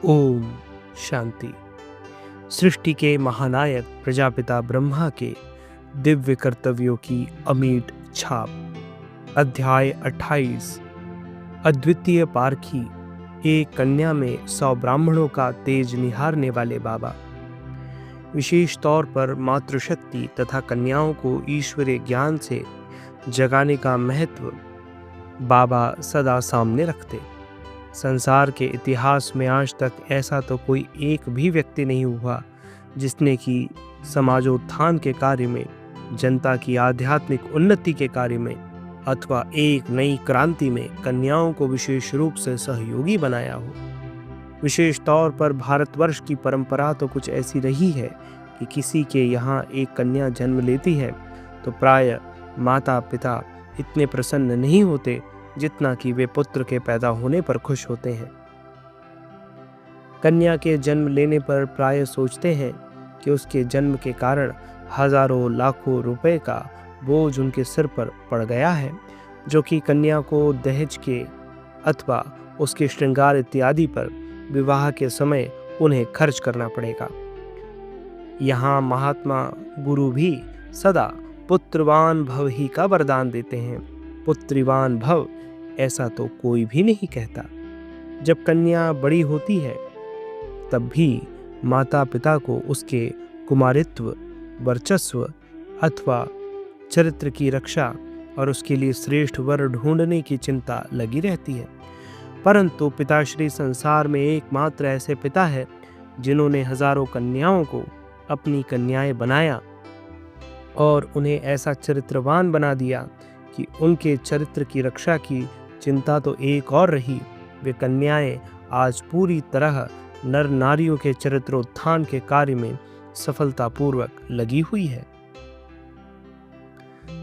ओम शांति। सृष्टि के महानायक प्रजापिता ब्रह्मा के दिव्य कर्तव्यों की अमीट छाप। अध्याय 28। अद्वितीय पारखी। एक कन्या में 100 ब्राह्मणों का तेज निहारने वाले बाबा। विशेष तौर पर मातृशक्ति तथा कन्याओं को ईश्वरीय ज्ञान से जगाने का महत्व बाबा सदा सामने रखते। संसार के इतिहास में आज तक ऐसा तो कोई एक भी व्यक्ति नहीं हुआ जिसने कि समाजोत्थान के कार्य में, जनता की आध्यात्मिक उन्नति के कार्य में अथवा एक नई क्रांति में कन्याओं को विशेष रूप से सहयोगी बनाया हो। विशेष तौर पर भारतवर्ष की परंपरा तो कुछ ऐसी रही है कि किसी के यहाँ एक कन्या जन्म लेती है तो प्राय माता पिता इतने प्रसन्न नहीं होते जितना कि वे पुत्र के पैदा होने पर खुश होते हैं। कन्या के जन्म लेने पर प्राय सोचते हैं कि उसके जन्म के कारण हजारों लाखों रुपए का बोझ उनके सिर पर पड़ गया है, जो कि कन्या को दहेज के अथवा उसके श्रृंगार इत्यादि पर विवाह के समय उन्हें खर्च करना पड़ेगा। यहाँ महात्मा गुरु भी सदा पुत्रवान भव ही का वरदान देते हैं। पुत्रीवान भव ऐसा तो कोई भी नहीं कहता। जब कन्या बड़ी होती है तब भी माता पिता को उसके कुमारित्व, वर्चस्व अथवा चरित्र की रक्षा और उसके लिए श्रेष्ठ वर ढूंढने की चिंता लगी रहती है। परंतु पिताश्री संसार में एकमात्र ऐसे पिता है जिन्होंने हजारों कन्याओं को अपनी कन्याएं बनाया और उन्हें ऐसा चरित्रवान बना दिया कि उनके चरित्र की रक्षा की चिंता तो एक और रही। वे कन्याएं आज पूरी तरह नर नारियों के चरित्रोत्थान के कार्य में सफलतापूर्वक लगी हुई है।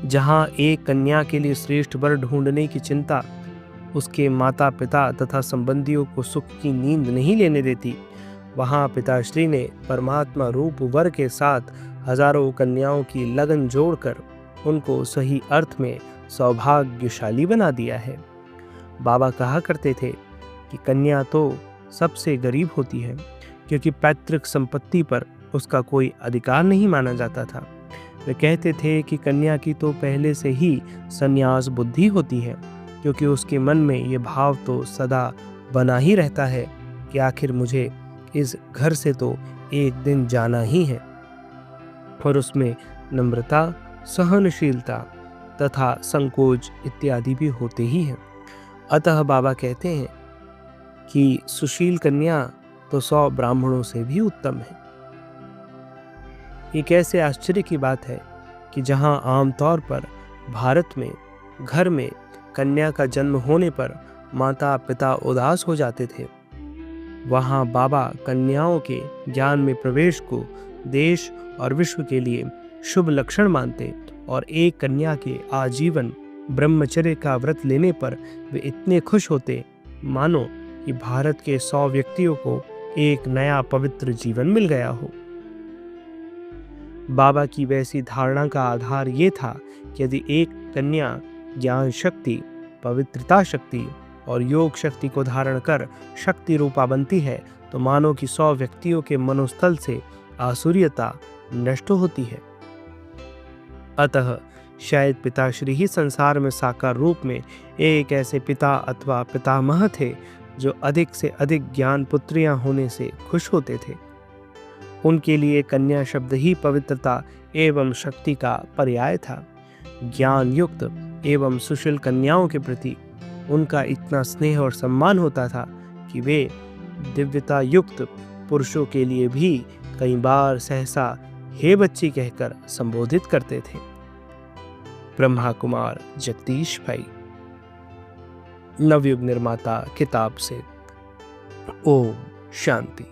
जहां एक कन्या के लिए श्रेष्ठ वर ढूंढने की चिंता उसके माता पिता तथा संबंधियों को सुख की नींद नहीं लेने देती, वहां पिताश्री ने परमात्मा रूप वर के साथ हजारों कन्याओं की लगन जोड़कर उनको सही अर्थ में सौभाग्यशाली बना दिया है। बाबा कहा करते थे कि कन्या तो सबसे गरीब होती है क्योंकि पैतृक संपत्ति पर उसका कोई अधिकार नहीं माना जाता था। वे कहते थे कि कन्या की तो पहले से ही संन्यास बुद्धि होती है क्योंकि उसके मन में ये भाव तो सदा बना ही रहता है कि आखिर मुझे इस घर से तो एक दिन जाना ही है, और उसमें नम्रता, सहनशीलता तथा संकोच इत्यादि भी होते ही हैं। अतः बाबा कहते हैं कि सुशील कन्या तो 100 ब्राह्मणों से भी उत्तम है। ये कैसे आश्चर्य की बात है कि जहां आमतौर पर भारत में घर में कन्या का जन्म होने पर माता पिता उदास हो जाते थे, वहां बाबा कन्याओं के ज्ञान में प्रवेश को देश और विश्व के लिए शुभ लक्षण मानते और एक कन्या के आजीवन ब्रह्मचर्य का व्रत लेने पर वे इतने खुश होते मानो कि भारत के 100 व्यक्तियों को एक नया पवित्र जीवन मिल गया हो। बाबा की वैसी धारणा का आधार ये था कि यदि एक कन्या ज्ञान शक्ति, पवित्रता शक्ति और योग शक्ति को धारण कर शक्ति रूपा बनती है तो मानो कि 100 व्यक्तियों के मनोस्थल से आसुरियता नष्ट होती है। अतः शायद पिताश्री ही संसार में साकार रूप में एक ऐसे पिता अथवा पितामह थे जो अधिक से अधिक ज्ञान पुत्रियां होने से खुश होते थे। उनके लिए कन्या शब्द ही पवित्रता एवं शक्ति का पर्याय था। ज्ञान युक्त एवं सुशील कन्याओं के प्रति उनका इतना स्नेह और सम्मान होता था कि वे दिव्यता युक्त पुरुषों के लिए भी कई बार सहसा हे बच्ची कहकर संबोधित करते थे। ब्रह्मा कुमार जगदीश भाई, नवयुग निर्माता किताब से। ओम शांति।